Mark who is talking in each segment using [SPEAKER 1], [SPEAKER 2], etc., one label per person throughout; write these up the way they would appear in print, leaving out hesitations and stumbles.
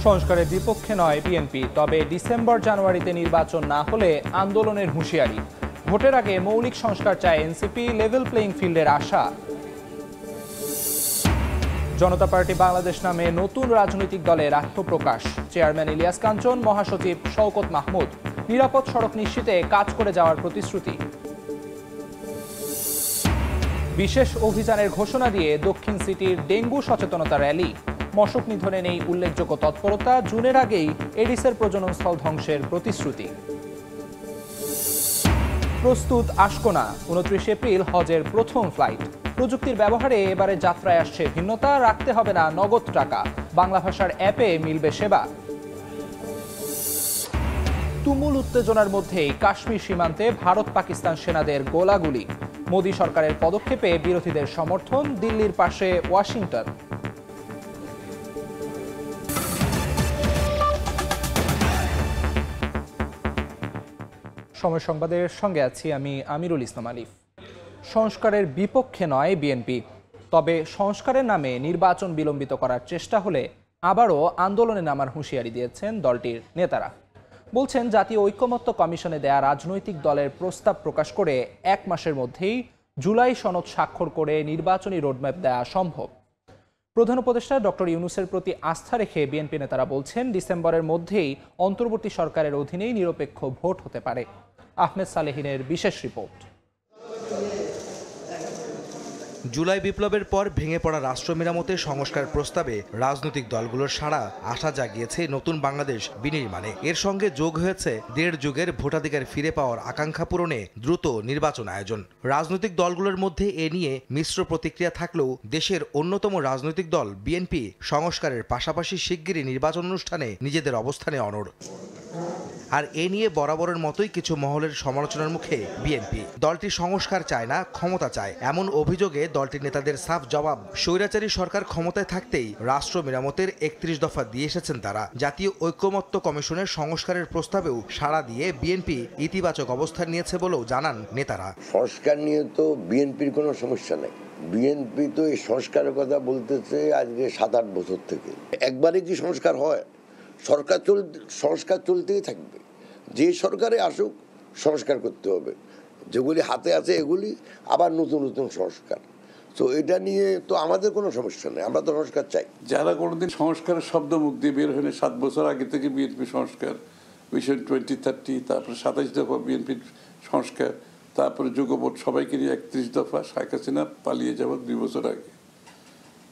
[SPEAKER 1] সংস্কারের বিপক্ষে নয় বিএনপি, তবে ডিসেম্বর জানুয়ারিতে নির্বাচন না হলে আন্দোলনের হুঁশিয়ারি। ভোটের আগে মৌলিক সংস্কার চায় এনসিপি, লেভেল প্লেইং ফিল্ডের আশা। জনতা পার্টি বাংলাদেশ নামে নতুন রাজনৈতিক দলের আত্মপ্রকাশ। চেয়ারম্যান ইলিয়াস কাঞ্চন, মহাসচিব শওকত মাহমুদ নিরাপদ সড়ক নিশ্চিতে কাজ করে যাওয়ার প্রতিশ্রুতি। বিশেষ অভিযানের ঘোষণা দিয়ে দক্ষিণ সিটির ডেঙ্গু সচেতনতা র্যালি। মশক নিধনে নেই উল্লেখযোগ্য তৎপরতা, জুনের আগেই এডিসের প্রজনন স্থল ধ্বংসের প্রতিশ্রুতি। প্রস্তুত আশকোনা, 29 এপ্রিল হজের প্রথম ফ্লাইট। প্রযুক্তির ব্যবহারে এবারে যাত্রায় আসছে ভিন্নতা, রাখতে হবে না নগদ টাকা, বাংলা ভাষার অ্যাপে মিলবে সেবা। তুমুল উত্তেজনার মধ্যেই কাশ্মীর সীমান্তে ভারত পাকিস্তান সেনাদের গোলাগুলি। মোদী সরকারের পদক্ষেপে বিরোধীদের সমর্থন, দিল্লির পাশে ওয়াশিংটন। সময় সংবাদের সঙ্গে আছি আমি আমিরুল ইসলাম আলিফ। সংস্কারের বিপক্ষে নয় বিএনপি, তবে সংস্কারের নামে নির্বাচন বিলম্বিত করার চেষ্টা হলে আবারও আন্দোলনে নামার হুঁশিয়ারি দিয়েছেন দলটির নেতারা। বলছেন, জাতীয় ঐকমত্য কমিশনে দেয়া রাজনৈতিক দলের প্রস্তাব প্রকাশ করে 1 মাসের মধ্যেই জুলাই সনদ স্বাক্ষর করে নির্বাচনী রোডম্যাপ দেয়া সম্ভব। প্রধান উপদেষ্টা ডক্টর ইউনূসের প্রতি আস্থা রেখে বিএনপি নেতারা বলছেন, ডিসেম্বরের মধ্যেই অন্তর্বর্তী সরকারের অধীনেই নিরপেক্ষ ভোট হতে পারে। আহমেদ সালেহিনের বিশেষ রিপোর্ট।
[SPEAKER 2] জুলাই বিপ্লবের পর ভেঙে পড়া রাষ্ট্র মেরামতের সংস্কার প্রস্তাবে রাজনৈতিক দলগুলোর সাড়া আশা জাগিয়েছে নতুন বাংলাদেশ বিনির্মাণে। এর সঙ্গে যোগ হয়েছে 1.5 যুগের ভোটাধিকার ফিরে পাওয়ার আকাঙ্ক্ষা পূরণে দ্রুত নির্বাচন আয়োজন। রাজনৈতিক দলগুলোর মধ্যে এ নিয়ে মিশ্র প্রতিক্রিয়া থাকলেও দেশের অন্যতম রাজনৈতিক দল বিএনপি সংস্কারের পাশাপাশি শিগগিরই নির্বাচন অনুষ্ঠানে নিজেদের অবস্থানে অনড়। আর এ নিয়ে বরাবরের মতোই কিছু মহলের সমালোচনার মুখে বিএনপি। দলটি সংস্কার চায় না, ক্ষমতা চায়, এমন অভিযোগে দলটির নেতাদের সাফ জবাব, স্বৈরাচারী সরকার ক্ষমতায় থাকতেই রাষ্ট্র মেরামতের 31 দফা দিয়ে এসেছেন তারা। জাতীয় ঐকমত্য কমিশনের সংস্কারের প্রস্তাবেও সাড়া দিয়ে বিএনপি ইতিবাচক অবস্থান নিয়েছে বলেও জানান নেতারা। সংস্কার নিয়ে তো বিএনপির কোনো সমস্যা নেই। বিএনপি তো এই সংস্কারের কথা বলতেছে আজকে 7-8 বছর থেকে। একবারে কি সংস্কার হয়? সংস্কার চলতেই থাকবে। যে সরকারে আসুক সংস্কার করতে হবে, যেগুলি হাতে আছে এগুলি আবার নতুন নতুন সংস্কার। তো এটা নিয়ে তো আমাদের কোনো সমস্যা নেই, আমরা তো সংস্কার চাই।
[SPEAKER 3] যারা কোনোদিন সংস্কারের শব্দ মুখ দিয়ে বের হয়ে 7 বছর আগে থেকে বিএনপি সংস্কার, ভিশন 2030, তারপরে 27 দফা বিএনপির সংস্কার, তারপরে যুগপৎ সবাইকে নিয়ে 31 দফা, শেখ হাসিনা পালিয়ে যাওয়ার 2 বছর আগে,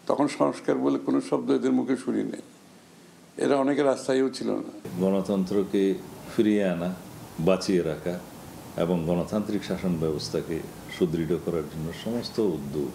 [SPEAKER 3] তখন সংস্কার বলে কোনো শব্দ এদের মুখে শুনি নেই। এরা অনেকের আস্থায়ও ছিল না।
[SPEAKER 4] গণতন্ত্রকে ফিরিয়ে আনা, বাঁচিয়ে রাখা এবং গণতান্ত্রিক শাসন ব্যবস্থাকে সুদৃঢ় করার জন্য সমস্ত উদ্যোগ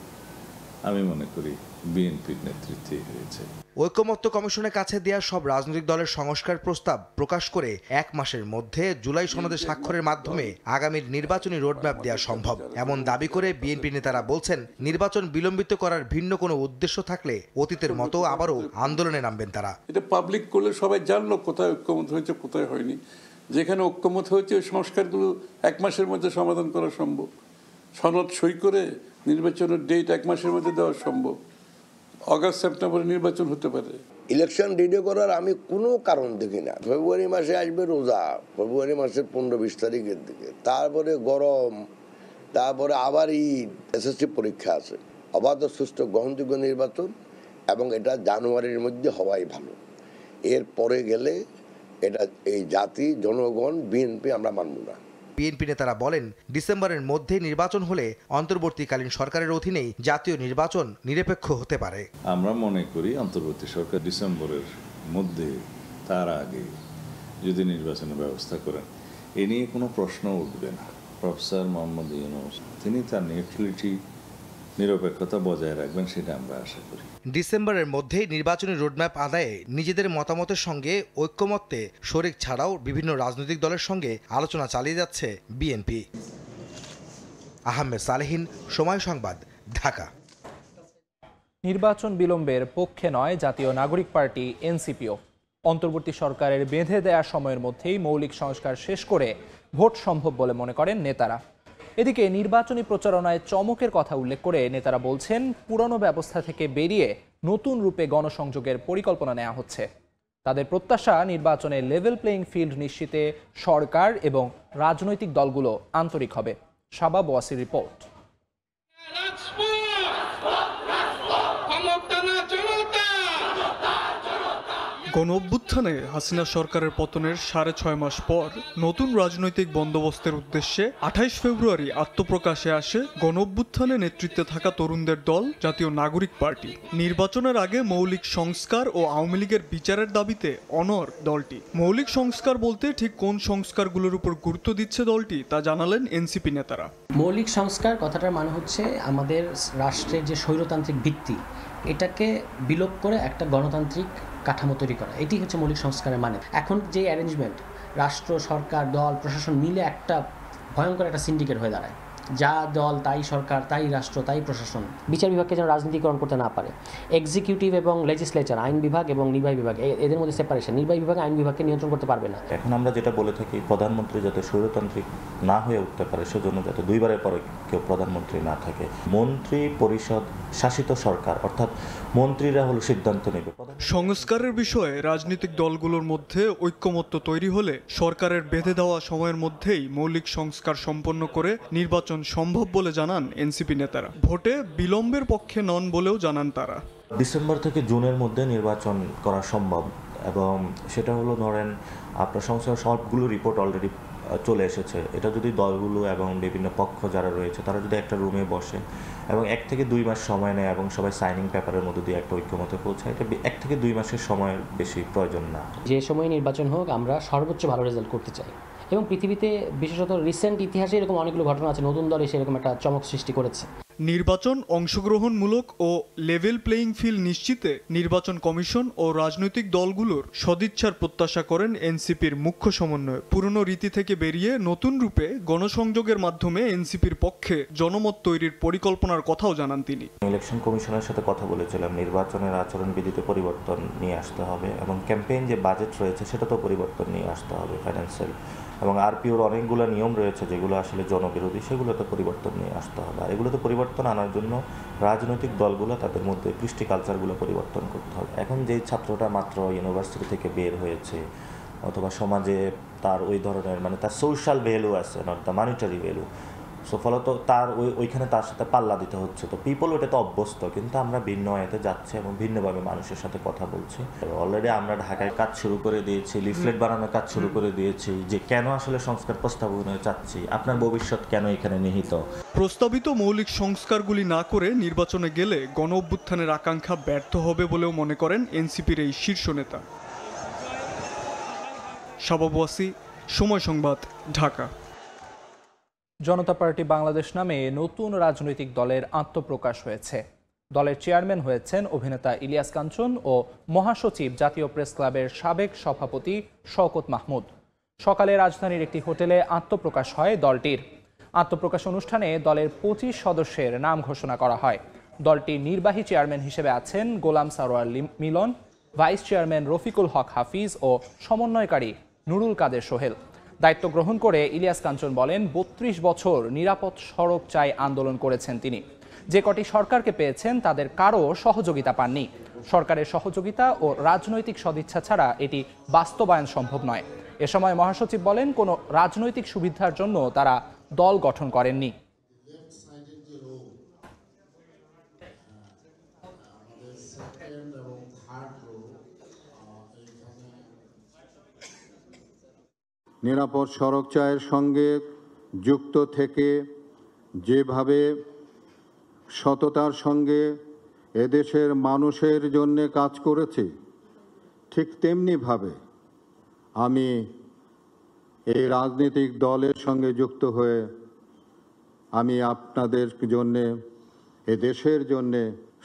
[SPEAKER 4] আমি মনে করি বিএনপির নেতৃত্বে হয়েছে।
[SPEAKER 2] ঐকমত্য কমিশনের কাছে দেয়া সব রাজনৈতিক দলের সংস্কার প্রস্তাব প্রকাশ করে 1 মাসের মধ্যে জুলাই সনদে স্বাক্ষরের মাধ্যমে আগামীর নির্বাচনী রোডম্যাপ দেওয়া সম্ভব, এমন দাবি করে বিএনপি নেতারা বলছেন, নির্বাচন বিলম্বিত করার ভিন্ন কোনো উদ্দেশ্য থাকলে অতীতের মতো আবারও আন্দোলনে নামবেন তারা।
[SPEAKER 3] এটা পাবলিক করলে সবাই জানলো কোথায় ঐক্যমত হয়েছে, কোথায় হয়নি। যেখানে ঐক্যমত হয়েছে ওই সংস্কারগুলো 1 মাসের মধ্যে সমাধান করা সম্ভব। সনদ সই করে নির্বাচনের ডেট 1 মাসের মধ্যে দেওয়া সম্ভব। অগাস্ট সেপ্টেম্বরে নির্বাচন হতে পারে।
[SPEAKER 5] ইলেকশন ডিলে করার আমি কোনো কারণ দেখি না। ফেব্রুয়ারি মাসে আসবে রোজা, ফেব্রুয়ারি মাসের 15-20 তারিখের দিকে, তারপরে গরম, তারপরে আবার ঈদ, এসএসসি পরীক্ষা আছে। অবাধ, সুষ্ঠু, গ্রহণযোগ্য নির্বাচন এবং এটা জানুয়ারির মধ্যে হওয়াই ভালো। এর পরে গেলে এটা এই জাতি, জনগণ, বিএনপি আমরা মানব না।
[SPEAKER 2] বিএনপি নেতারা বলেন, ডিসেম্বরের মধ্যে নির্বাচন হলে অন্তর্বর্তীকালীন সরকারের অধীনেই জাতীয় নির্বাচন নিরপেক্ষ হতে পারে।
[SPEAKER 4] আমরা মনে করি অন্তর্বর্তী সরকার ডিসেম্বরের মধ্যে, তার আগে যদি নির্বাচনের ব্যবস্থা করেন, এ নিয়ে কোনো প্রশ্ন উঠবে না। প্রফেসর মোহাম্মদ ইউনূস তিনি তার নিরপেক্ষতা বজায় রাখবেন, সেটা আমরা আশা করি।
[SPEAKER 2] ডিসেম্বরের মধ্যেই নির্বাচনী রোডম্যাপ আদায়ে নিজেদের মতামতের সঙ্গে ঐক্যমত্যে শরিক ছাড়াও বিভিন্ন রাজনৈতিক দলের সঙ্গে আলোচনা চালিয়ে যাচ্ছে বিএনপি। আহমেদ সালেহিন, সময় সংবাদ, ঢাকা।
[SPEAKER 1] নির্বাচন বিলম্বের পক্ষে নয় জাতীয় নাগরিক পার্টি এনসিপিও। অন্তর্বর্তী সরকারের বেঁধে দেয়া সময়ের মধ্যেই মৌলিক সংস্কার শেষ করে ভোট সম্ভব বলে মনে করেন নেতারা। এদিকে নির্বাচনী প্রচারণায় চমকের কথা উল্লেখ করে নেতারা বলছেন, পুরনো ব্যবস্থা থেকে বেরিয়ে নতুন রূপে গণসংযোগের পরিকল্পনা নেওয়া হচ্ছে। তাদের প্রত্যাশা নির্বাচনে লেভেল প্লেইং ফিল্ড নিশ্চিতে সরকার এবং রাজনৈতিক দলগুলো আন্তরিক হবে। শাবাব ওয়াসির রিপোর্ট।
[SPEAKER 6] গণঅভ্যুত্থানে হাসিনা সরকারের পতনের 6.5 মাস পর নতুন রাজনৈতিক বন্দোবস্তের উদ্দেশ্যে 28 ফেব্রুয়ারি আত্মপ্রকাশে আসে গণঅভ্যুত্থানে নেতৃত্বে থাকা তরুণদের দল জাতীয় নাগরিক পার্টি। নির্বাচনের আগে মৌলিক সংস্কার ও আওয়ামী লীগের বিচারের দাবিতে অনড় দলটি। মৌলিক সংস্কার বলতে ঠিক কোন সংস্কারগুলোর উপর গুরুত্ব দিচ্ছে দলটি তা জানালেন এনসিপি নেতারা।
[SPEAKER 7] মৌলিক সংস্কার কথাটার মানে হচ্ছে আমাদের রাষ্ট্রের যে স্বৈরতান্ত্রিক ভিত্তি এটাকে বিলোপ করে একটা গণতান্ত্রিক কাঠামো তৈরি করা, এটি হচ্ছে মৌলিক সংস্কারের মানে। এখন যে অ্যারেঞ্জমেন্ট রাষ্ট্র, সরকার, দল, প্রশাসন মিলে একটা ভয়ঙ্কর একটা সিন্ডিকেট হয়ে দাঁড়ায়, যা দল তাই সরকার, তাই রাষ্ট্র, তাই প্রশাসন, বিচার বিভাগকে যেন রাজনীতিকরণ করতে না পারে। এক্সিকিউটিভ এবং লেজিসলেচার, আইন বিভাগ এবং নির্বাহী বিভাগ, এদের মধ্যে সেপারেশন। নির্বাহী বিভাগ আইন বিভাগকে নিয়ন্ত্রণ করতে পারবে না।
[SPEAKER 8] এখন আমরা যেটা বলে থাকি, প্রধানমন্ত্রী যাতে স্বৈরতান্ত্রিক না হয়ে উঠতে পারে সেজন্য যাতে দুইবারের পরে কেউ প্রধানমন্ত্রী না থাকে। মন্ত্রী পরিষদ শাসিত সরকার, অর্থাৎ মন্ত্রীরা হলো সিদ্ধান্ত নেবে।
[SPEAKER 6] সংস্কারের বিষয়ে রাজনৈতিক দলগুলোর মধ্যে ঐক্যমত্য তৈরি হলে সরকারের বেঁধে দেওয়া সময়ের মধ্যেই মৌলিক সংস্কার সম্পন্ন করে নির্বাচন সম্ভব বলে জানান এনসিপি নেতারা। ভোটে বিলম্বের পক্ষে নন বলেও জানান তারা।
[SPEAKER 8] ডিসেম্বর থেকে জুনের মধ্যে নির্বাচন করা সম্ভব, এবং সেটা হলো ধরেন আপনার সংস্কার সবগুলো রিপোর্ট অলরেডি চলে এসেছে। এটা যদি দলগুলো এবং বিভিন্ন পক্ষ যারা রয়েছে তারা যদি একটা রুমে বসে এবং 1 থেকে 2 মাস সময় নেয় এবং সবাই সাইনিং পেপারের মধ্যে দিয়ে একটা ঐক্যমতে পৌঁছায়, এটা 1 থেকে 2 মাসের সময়ের বেশি প্রয়োজন না।
[SPEAKER 7] যে সময় নির্বাচন হোক, আমরা সর্বোচ্চ ভালো রেজাল্ট করতে চাই। এবং পৃথিবীতে বিশেষত রিসেন্ট ইতিহাসে এরকম অনেকগুলো ঘটনা আছে, নতুন দল এসে এরকম একটা চমক সৃষ্টি করেছে।
[SPEAKER 6] নির্বাচন অংশগ্রহণমূলক ও লেভেল প্লেইং ফিল্ড নিশ্চিতে নির্বাচন কমিশন ও রাজনৈতিক দলগুলোর সদিচ্ছার প্রত্যাশা করেন এনসিপির মুখ্য সমন্বয়ক। পুরনো রীতি থেকে বেরিয়ে নতুন রূপে গণসংযোগের মাধ্যমে এনসিপির পক্ষে জনমত তৈরির পরিকল্পনার কথাও জানান তিনি।
[SPEAKER 8] ইলেকশন কমিশনের সাথে কথা বলেছিলাম, নির্বাচনের আচরণবিধিতে পরিবর্তন নিয়ে আসতে হবে এবং ক্যাম্পেইন যে বাজেট রয়েছে সেটাতেও পরিবর্তন নিয়ে আসতে হবে, ফাইন্যান্সিয়াল এবং আরপিওর অনেকগুলো নিয়ম রয়েছে যেগুলো আসলে জনবিরোধী, সেগুলোতে পরিবর্তন নিয়ে আসতে হবে। আর এগুলোতে পরিবর্তন আনার জন্য রাজনৈতিক দলগুলো তাদের মধ্যে কৃষ্টি কালচারগুলো পরিবর্তন করতে হবে। এখন যেই ছাত্রটা মাত্র ইউনিভার্সিটি থেকে বের হয়েছে অথবা সমাজে তার ওই ধরনের মানে তার সোশ্যাল ভ্যালু আছে, not the monetary value, so ফলত তার ওইখানে তার সাথে পাল্লা দিতে হচ্ছে। তো পিপল ওটাতে অভ্যস্ত, কিন্তু আমরা ভিন্ন আয়াতে যাচ্ছি এবং ভিন্নভাবে মানুষের সাথে কথা বলছি। অলরেডি আমরা ঢাকায় কাজ শুরু করে দিয়েছি, লিফলেট বানানোর কাজ শুরু করে দিয়েছি যে কেন আসলে সংস্কার প্রস্তাবনা চাচ্ছি, আপনার ভবিষ্যৎ কেন এখানে নিহিত।
[SPEAKER 6] প্রস্তাবিত মৌলিক সংস্কারগুলি না করে নির্বাচনে গেলে গণ অভ্যুত্থানের আকাঙ্ক্ষা ব্যর্থ হবে বলেও মনে করেন এনসিপির এই শীর্ষ নেতা। শাবাব ওয়াসি, সময় সংবাদ, ঢাকা।
[SPEAKER 1] জনতা পার্টি বাংলাদেশ নামে নতুন রাজনৈতিক দলের আত্মপ্রকাশ হয়েছে। দলের চেয়ারম্যান হয়েছেন অভিনেতা ইলিয়াস কাঞ্চন ও মহাসচিব জাতীয় প্রেস ক্লাবের সাবেক সভাপতি শওকত মাহমুদ। সকালে রাজধানীর একটি হোটেলে আত্মপ্রকাশ হয় দলটির। আত্মপ্রকাশ অনুষ্ঠানে দলের 25 সদস্যের নাম ঘোষণা করা হয়। দলটির নির্বাহী চেয়ারম্যান হিসেবে আছেন গোলাম সারোয়ার মিলন, ভাইস চেয়ারম্যান রফিকুল হক হাফিজ ও সমন্বয়কারী নুরুল কাদের সোহেল। দায়িত্ব গ্রহণ করে ইলিয়াস কাঞ্চন বলেন, 32 বছর নিরাপদ সড়ক চাই আন্দোলন করেছেন তিনি। যে কটি সরকারকে পেয়েছেন তাদের কারো সহযোগিতা পাননি। সরকারের সহযোগিতা ও রাজনৈতিক সদিচ্ছা ছাড়া এটি বাস্তবায়ন সম্ভব নয়। এ সময় মহাসচিব বলেন, কোনো রাজনৈতিক সুবিধার জন্য তারা দল গঠন করেননি।
[SPEAKER 9] নিরাপদ সড়ক চায়ের সঙ্গে যুক্ত থেকে যেভাবে সততার সঙ্গে এদেশের মানুষের জন্য কাজ করেছি, ঠিক তেমনিভাবে আমি এই রাজনৈতিক দলের সঙ্গে যুক্ত হয়ে আমি আপনাদের জন্যে, এদেশের জন্যে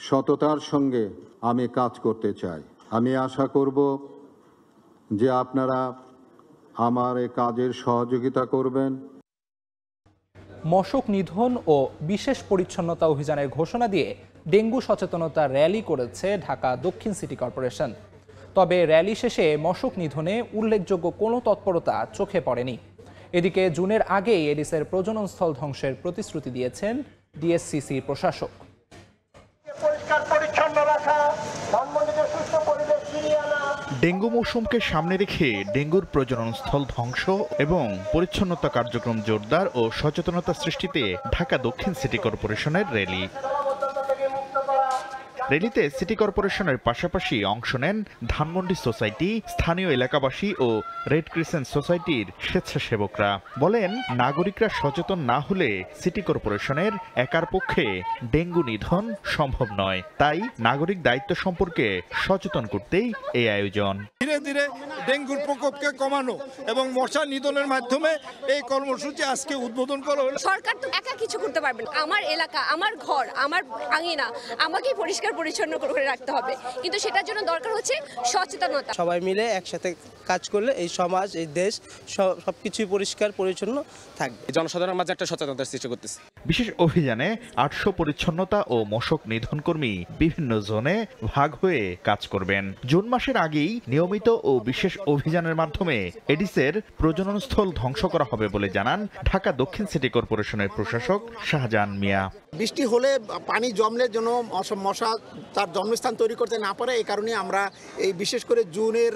[SPEAKER 9] সততার সঙ্গে আমি কাজ করতে চাই। আমি আশা করব যে আপনারা আমার এই কাজের সহযোগিতা করবেন।
[SPEAKER 1] মশক নিধন ও বিশেষ পরিচ্ছন্নতা অভিযানের ঘোষণা দিয়ে ডেঙ্গু সচেতনতা র্যালি করেছে ঢাকা দক্ষিণ সিটি কর্পোরেশন। তবে র্যালি শেষে মশক নিধনে উল্লেখযোগ্য কোনো তৎপরতা চোখে পড়েনি। এদিকে জুনের আগেই এডিসের প্রজননস্থল ধ্বংসের প্রতিশ্রুতি দিয়েছেন ডিএসসিসি প্রশাসক।
[SPEAKER 10] ডেঙ্গু মৌসুমকে সামনে রেখে ডেঙ্গুর প্রজননস্থল ধ্বংস এবং পরিচ্ছন্নতা কার্যক্রম জোরদার ও সচেতনতা সৃষ্টিতে ঢাকা দক্ষিণ সিটি কর্পোরেশনের র্যালি। র্যালিতে সিটি কর্পোরেশনের পাশাপাশি অংশ নেন ধানমন্ডি সোসাইটি, স্থানীয় এলাকাবাসী ও রেড ক্রিসেন্ট সোসাইটির স্বেচ্ছাসেবকরা। বলেন, নাগরিকরা সচেতন না হলে সিটি কর্পোরেশনের একার পক্ষে ডেঙ্গু নিধন সম্ভব নয়। তাই নাগরিক দায়িত্ব সম্পর্কে সচেতন করতেই এই আয়োজন।
[SPEAKER 11] ধীরে ধীরে ডেঙ্গুর প্রকোপকে কমানো এবং মশা নিধনের মাধ্যমে এই কর্মসূচি আজকে উদ্বোধন করা হলো।
[SPEAKER 12] সরকার তো একা কিছু করতে পারবে না। আমার এলাকা, আমার ঘর, আমার আঙিনা আমাকেই পরিষ্কার পরিচ্ছন্ন করে রাখতে হবে, কিন্তু সেটার জন্য দরকার হচ্ছে সচেতনতা।
[SPEAKER 13] সবাই মিলে একসাথে কাজ করলে এই সমাজ, এই দেশ সবকিছুই পরিষ্কার পরিচ্ছন্ন থাকবে।
[SPEAKER 14] জনসাধারণের মাঝে একটা সচেতনতার সৃষ্টি করতেছে।
[SPEAKER 10] বিশেষ অভিযানে 800 পরিচ্ছন্নতা ও মশক নিধন কর্মী বিভিন্ন জোনে ভাগ হয়ে কাজ করবেন। জুন মাসের আগেই নিয়মিত ও বিশেষ অভিযানের মাধ্যমে এডিসের প্রজননস্থল ধ্বংস করা হবে বলে জানান ঢাকা দক্ষিণ সিটি কর্পোরেশনের প্রশাসক শাহজাহান মিয়া।
[SPEAKER 15] বৃষ্টি হলে পানি জমলে যেন মশা তার জন্মস্থান তৈরি করতে না পারে, এই কারণে আমরা এই বিশেষ করে জুনের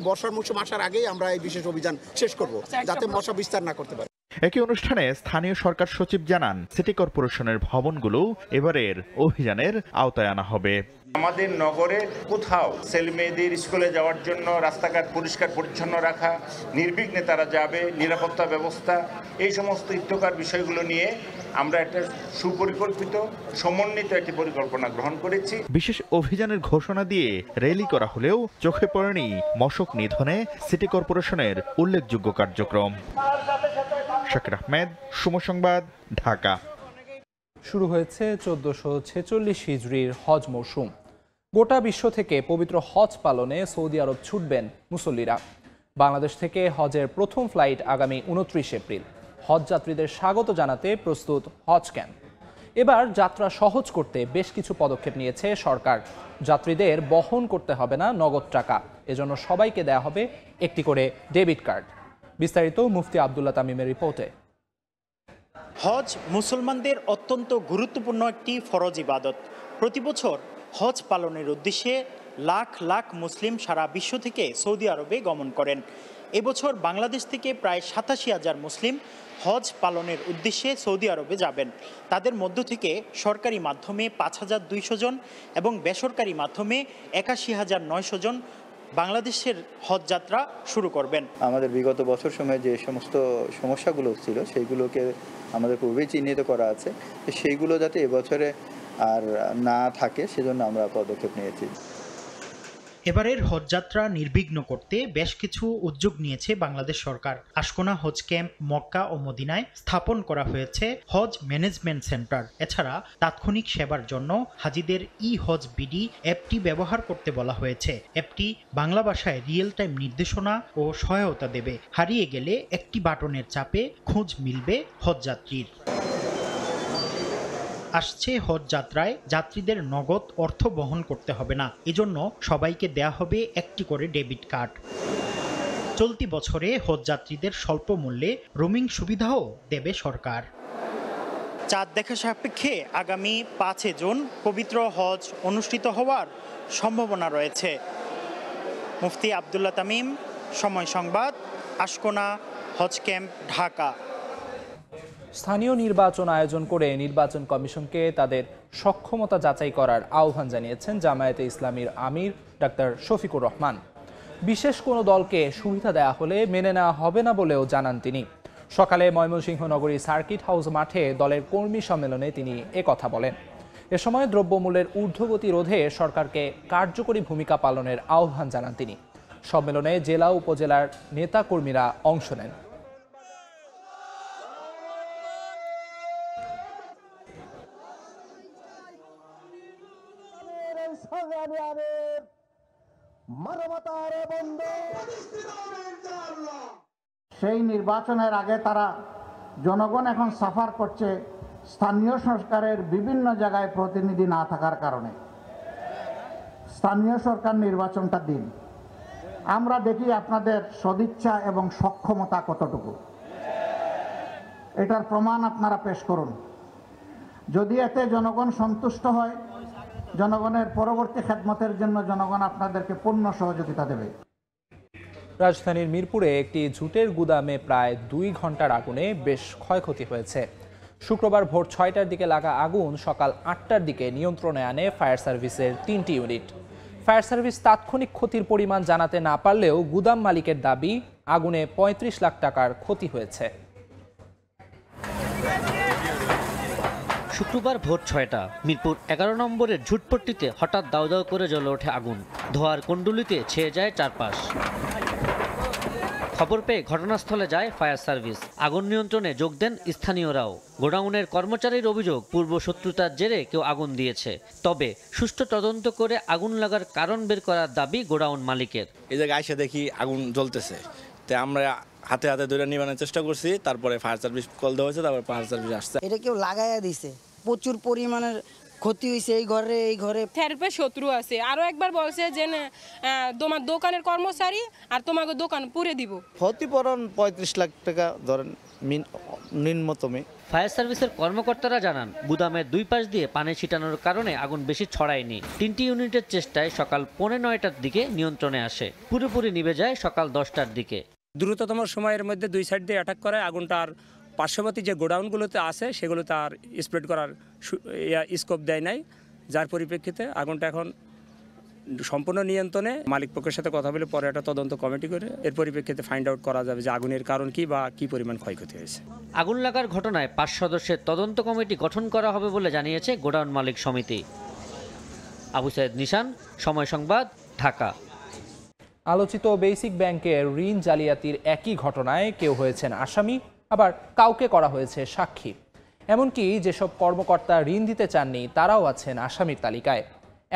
[SPEAKER 15] বর্ষার মৌসুম আসার আগেই আমরা এই বিশেষ অভিযান শেষ করব, যাতে মশা বিস্তার না করতে পারে।
[SPEAKER 10] একই অনুষ্ঠানে স্থানীয় সরকার সচিব জানান, সিটি কর্পোরেশনের ভবনগুলো এবারের অভিযানের আওতায় আনা হবে।
[SPEAKER 16] আমাদের নগরে কোথাও ছেলে মেয়েদের স্কুলে যাওয়ার জন্য রাস্তাঘাট পরিষ্কার পরিচ্ছন্ন রাখা, নির্বিঘ্নে তারা যাবে, নিরাপত্তা ব্যবস্থা, এই সমস্ত ইত্যকার বিষয়গুলো নিয়ে আমরা একটা সুপরিকল্পিত সমন্বিত একটি পরিকল্পনা গ্রহণ করেছি।
[SPEAKER 10] বিশেষ অভিযানের ঘোষণা দিয়ে র্যালি করা হলেও চোখে পড়েনি মশক নিধনে সিটি কর্পোরেশনের উল্লেখযোগ্য কার্যক্রম। শাকির আহমেদ, সময় সংবাদ, ঢাকা।
[SPEAKER 1] শুরু হয়েছে 1446 হিজরির হজ মৌসুম। গোটা বিশ্ব থেকে পবিত্র হজ পালনে সৌদি আরব ছুটবেন মুসল্লিরা। বাংলাদেশ থেকে হজের প্রথম ফ্লাইট আগামী 29 এপ্রিল। হজ যাত্রীদের স্বাগত জানাতে প্রস্তুত হজ ক্যাম্প। এবার যাত্রা সহজ করতে বেশ কিছু পদক্ষেপ নিয়েছে সরকার। যাত্রীদের বহন করতে হবে না নগদ টাকা, এজন্য সবাইকে দেয়া হবে একটি করে ডেবিট কার্ড। বিস্তারিত মুফতি আব্দুল্লাহ তামিমের রিপোর্টে।
[SPEAKER 17] হজ মুসলমানদের অত্যন্ত গুরুত্বপূর্ণ একটি ফরজ ইবাদত। প্রতি বছর হজ পালনের উদ্দেশ্যে লাখ লাখ মুসলিম সারা বিশ্ব থেকে সৌদি আরবে গমন করেন। এবছর বাংলাদেশ থেকে প্রায় 87,000 মুসলিম হজ পালনের উদ্দেশ্যে সৌদি আরবে যাবেন। তাদের মধ্য থেকে সরকারি মাধ্যমে 5,200 জন এবং বেসরকারি মাধ্যমে 81,900 জন বাংলাদেশের হজ যাত্রা শুরু করবেন।
[SPEAKER 18] আমাদের বিগত বছর সময়ে যে সমস্ত সমস্যাগুলো ছিল সেইগুলোকে আমাদের পূর্বেই চিহ্নিত করা আছে, সেইগুলো যাতে এবছরে আর না থাকে সেজন্য আমরা পদক্ষেপ নিয়েছি।
[SPEAKER 17] এবারের হজযাত্রা নির্বিঘ্ন করতে বেশ কিছু উদ্যোগ নিয়েছে বাংলাদেশ সরকার। আশকোনা হজ ক্যাম্প, মক্কা ও মদিনায় স্থাপন করা হয়েছে হজ ম্যানেজমেন্ট সেন্টার। এছাড়া তাৎক্ষণিক সেবার জন্য হাজিদের হজ বিডি অ্যাপটি ব্যবহার করতে বলা হয়েছে। অ্যাপটি বাংলা ভাষায় রিয়েল টাইম নির্দেশনা ও সহায়তা দেবে। হারিয়ে গেলে একটি বাটনের চাপে খোঁজ মিলবে হজযাত্রীর। আসছে হজ যাত্রায় যাত্রীদের নগদ অর্থ বহন করতে হবে না, এজন্য সবাইকে দেয়া হবে একটি করে ডেবিট কার্ড। চলতি বছরে হজ যাত্রীদের স্বল্প মূল্যে রোমিং সুবিধাও দেবে সরকার। চাঁদ দেখা সাপেক্ষে আগামী 5 জুন পবিত্র হজ অনুষ্ঠিত হওয়ার সম্ভাবনা রয়েছে। মুফতি আব্দুল্লাহ তামিম, সময় সংবাদ, আশকোনা হজ ক্যাম্প, ঢাকা।
[SPEAKER 1] স্থানীয় নির্বাচন আয়োজন করে নির্বাচন কমিশনকে তাদের সক্ষমতা যাচাই করার আহ্বান জানিয়েছেন জামায়াতে ইসলামীর আমির ডাক্তার শফিকুর রহমান। বিশেষ কোনো দলকে সুবিধা দেয়া হলে মেনে নেওয়া হবে না বলেও জানান তিনি। সকালে ময়মনসিংহ নগরী সার্কিট হাউস মাঠে দলের কর্মী সম্মেলনে তিনি একথা বলেন। এ সময় দ্রব্যমূল্যের ঊর্ধ্বগতি রোধে সরকারকে কার্যকরী ভূমিকা পালনের আহ্বান জানান তিনি। সম্মেলনে জেলা উপজেলার নেতা কর্মীরা অংশ নেন।
[SPEAKER 19] সেই নির্বাচনের আগে তারা জনগণ এখন সাফার করছে স্থানীয় সরকারের বিভিন্ন জায়গায় প্রতিনিধি না থাকার কারণে। স্থানীয় সরকার নির্বাচনটা দিন, আমরা দেখি আপনাদের সদিচ্ছা এবং সক্ষমতা কতটুকু, এটার প্রমাণ আপনারা পেশ করুন। যদি এতে জনগণ সন্তুষ্ট হয় জনগণের পরবর্তী খেদমতের জন্য জনগণ আপনাদেরকে পূর্ণ সহযোগিতা দেবে।
[SPEAKER 1] রাজধানীর মিরপুরে একটি জুটের গুদামে প্রায় 2 ঘন্টার আগুনে বেশ ক্ষয়ক্ষতি হয়েছে। শুক্রবার ভোর 6টার দিকে লাগা আগুন সকাল 8টার দিকে নিয়ন্ত্রণে আনে ফায়ার সার্ভিসের 3টি ইউনিট। ফায়ার সার্ভিস তাৎক্ষণিক ক্ষতির পরিমাণ জানাতে না পারলেও গুদাম মালিকের দাবি আগুনে 35 লাখ টাকার ক্ষতি হয়েছে।
[SPEAKER 20] শুক্রবার ভোর 6টা মিরপুর 11 নম্বরের ঝুটপট্টিতে হঠাৎ দাউ দাউ করে জ্বলে ওঠে আগুন। ধোঁয়ার কুণ্ডুলিতে ছেয়ে যায় চারপাশ। খবর পেয়ে ঘটনাস্থলে যায় ফায়ার সার্ভিস। আগুন নিয়ন্ত্রণে যোগ দেন স্থানীয়রাও। গোডাউনের কর্মচারীর অভিযোগ, পূর্ব শত্রুতার জেরে কেউ আগুন দিয়েছে। তবে সুষ্ঠু তদন্ত করে আগুন লাগার কারণ বের করার দাবি গোডাউন মালিকের।
[SPEAKER 14] এই জায়গায় এসে দেখি আগুন জ্বলতেছে, তাই আমরা হাতে হাতে ধরে নিবানোর চেষ্টা করছি। তারপরে ফায়ার সার্ভিস কল দেওয়া হয়েছে, তারপরে ফায়ার সার্ভিস আসছে।
[SPEAKER 21] এটা কেউ লাগাইয়া দিছে, প্রচুর পরিমাণের ক্ষতি হয়েছে এই ঘরে
[SPEAKER 22] থেরাপি শত্রু আছে। আরো একবার বলছে যে তোমার দোকানের কর্মচারী আর তোমাকে দোকান পুড়ে দিব।
[SPEAKER 23] ক্ষতিপূরণ 35 লাখ টাকা ধরেন নিম্নতমে।
[SPEAKER 20] ফায়ার সার্ভিসের কর্মকর্তারা জানান, গুদামের 2 পাশ দিয়ে পানি ছিটানোর কারণে আগুন বেশি ছড়ায়নি। 3টি ইউনিটের চেষ্টায় সকাল 9:45টার দিকে নিয়ন্ত্রণে আসে। পুরোপুরি নিভে যায় সকাল 10টার দিকে।
[SPEAKER 24] দ্রুততম সময়ের মধ্যে 2 সাইড দিয়ে অ্যাটাক করে আগুনটা আর পার্শ্ববর্তী যে গোডাউনগুলোতে আছে সেগুলোতে আর স্প্রেড করার স্কোপ দেয় নাই, যার পরিপ্রেক্ষিতে আগুনটা এখন সম্পূর্ণ নিয়ন্ত্রণে। মালিক পক্ষের সাথে কথা বলে পরে একটা তদন্ত কমিটি করে এর পরিপ্রেক্ষিতে ফাইন্ড আউট করা যাবে যে আগুনের কারণ কি বা কি পরিমাণ ক্ষয়ক্ষতি হয়েছে।
[SPEAKER 20] আগুন লাগার ঘটনায় 5 সদস্যের তদন্ত কমিটি গঠন করা হবে বলে জানিয়েছে গোডাউন মালিক সমিতি। আবু সাইদ নিশান, সময় সংবাদ, ঢাকা।
[SPEAKER 1] আলোচিত বেসিক ব্যাংকের ঋণ জালিয়াতির একই ঘটনায় কেউ হয়েছেন আসামি, আবার কাউকে করা হয়েছে সাক্ষী। এমনকি যেসব কর্মকর্তা ঋণ দিতে চাননি তারাও আছেন আসামির তালিকায়।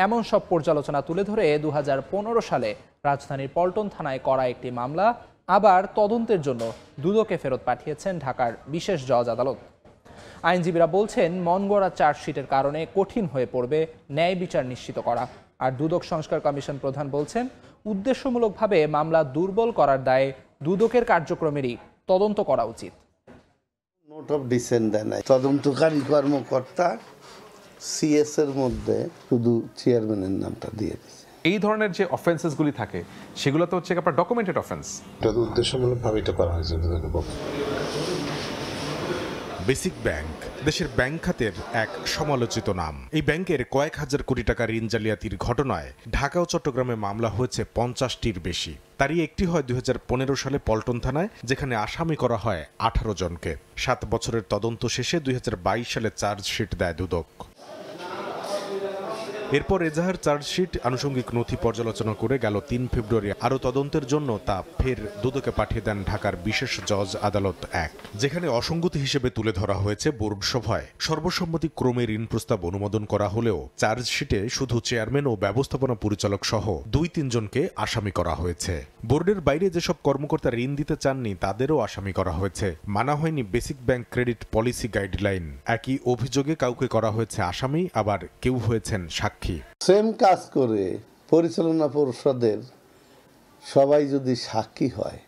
[SPEAKER 1] এমন সব পর্যালোচনা তুলে ধরে 2015 সালে রাজধানীর পল্টন থানায় করা একটি মামলা আবার তদন্তের জন্য দুদকে ফেরত পাঠিয়েছেন ঢাকার বিশেষ জজ আদালত। আইনজীবীরা বলছেন, মন গড়া চার্জশিটের কারণে কঠিন হয়ে পড়বে ন্যায় বিচার নিশ্চিত করা। আর দুদক সংস্কার কমিশন প্রধান বলছেন, উদ্দেশ্যমূলকভাবে মামলা দুর্বল করার দায়ে দুদকের কার্যক্রমেরই তদন্ত করা উচিত।
[SPEAKER 25] নোট অফ ডিসেন্ট দেয় নাই, তদন্তকারী কর্মকর্তা সিএস এর মধ্যে শুধু চেয়ারম্যানের নামটা দিয়ে দিয়েছে।
[SPEAKER 26] এই ধরনের যে অফেন্সেসগুলি থাকে সেগুলো তো হচ্ছে আপনার ডকুমেন্টেড অফেন্স।
[SPEAKER 27] এটা উদ্দেশ্যমূলকভাবে এটা করা হয়েছে।
[SPEAKER 28] বেসিক ব্যাংক দেশের ব্যাংক খাতের এক সমালোচিত নাম। এই ব্যাংকের কয়েক হাজার কোটি টাকা ঋণ জালিয়াতির ঘটনায় ঢাকা ও চট্টগ্রামে মামলা হয়েছে 50টির বেশি। তারই একটি হয় 2015 সালে পল্টন থানায়, যেখানে আসামি করা হয় 18 জনকে। 7 বছরের তদন্ত শেষে 2022 সালে চার্জশিট দেয় দুদক। এরপর এজাহার চার্জশিট আনুষঙ্গিক নথি পর্যালোচনা করে গেল 3 ফেব্রুয়ারি আরও তদন্তের জন্য তা ফের দুদকে পাঠিয়ে দেন ঢাকার বিশেষ জজ আদালত 1, যেখানে অসঙ্গতি হিসেবে তুলে ধরা হয়েছে বোর্ড সভায় সর্বসম্মতিক্রমে ঋণ প্রস্তাব অনুমোদন করা হলেও চার্জশিটে শুধু চেয়ারম্যান ও ব্যবস্থাপনা পরিচালক সহ 2-3 জনকে আসামি করা হয়েছে। বোর্ডের বাইরে যেসব কর্মকর্তা ঋণ দিতে চাননি তাদেরও আসামি করা হয়েছে। মানা হয়নি basic bank credit policy guideline. একই অভিযোগে কাউকে করা হয়েছে আসামি, আবার কেউ হয়েছেন সাক্ষী।
[SPEAKER 25] সেম কাজ করে পরিচালনা পরিষদের সবাই যদি সাক্ষী হয়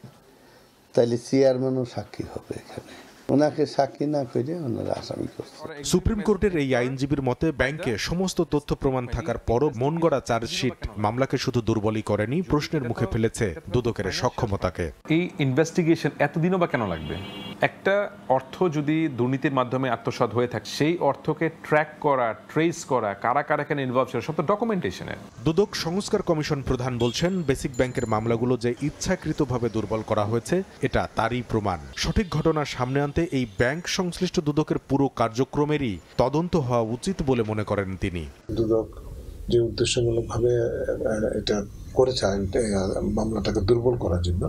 [SPEAKER 25] তাহলে চেয়ারম্যানও সাক্ষী হবে। এখানে ওনাকে সাক্ষী না করে ওনারা আসামি করছে।
[SPEAKER 28] সুপ্রিম কোর্টের এই আইনজীবীর মতে, ব্যাংকে সমস্ত তথ্য প্রমাণ থাকার পরও মন গড়া চার্জশিট মামলাকে শুধু দুর্বলই করেনি, প্রশ্নের মুখে ফেলেছে দুদকের সক্ষমতাকে।
[SPEAKER 26] এই ইনভেস্টিগেশন এতদিনও বা কেন লাগবে? একটা অর্থ যদি দুর্নীতির মাধ্যমে আত্মসাৎ হয়ে থাকে, সেই অর্থকে ট্র্যাক করা, ট্রেস করা, কারা কারা এখানে ইনভলভ ছিল, সব তো ডকুমেন্টেশনের।
[SPEAKER 28] দুদক সংস্কার কমিশন প্রধান বলছেন, বেসিক ব্যাংকের মামলাগুলো যে ইচ্ছাকৃতভাবে দুর্বল করা হয়েছে এটা তারই প্রমাণ। সঠিক ঘটনা সামনে আনতে এই ব্যাংক সংশ্লিষ্ট দুদকের পুরো কার্যক্রমেরই তদন্ত হওয়া উচিত বলে মনে করেন তিনি।
[SPEAKER 27] দুদক যে উদ্দেশ্যমূলকভাবে এটা করেছে মামলাটাকে দুর্বল করার জন্য,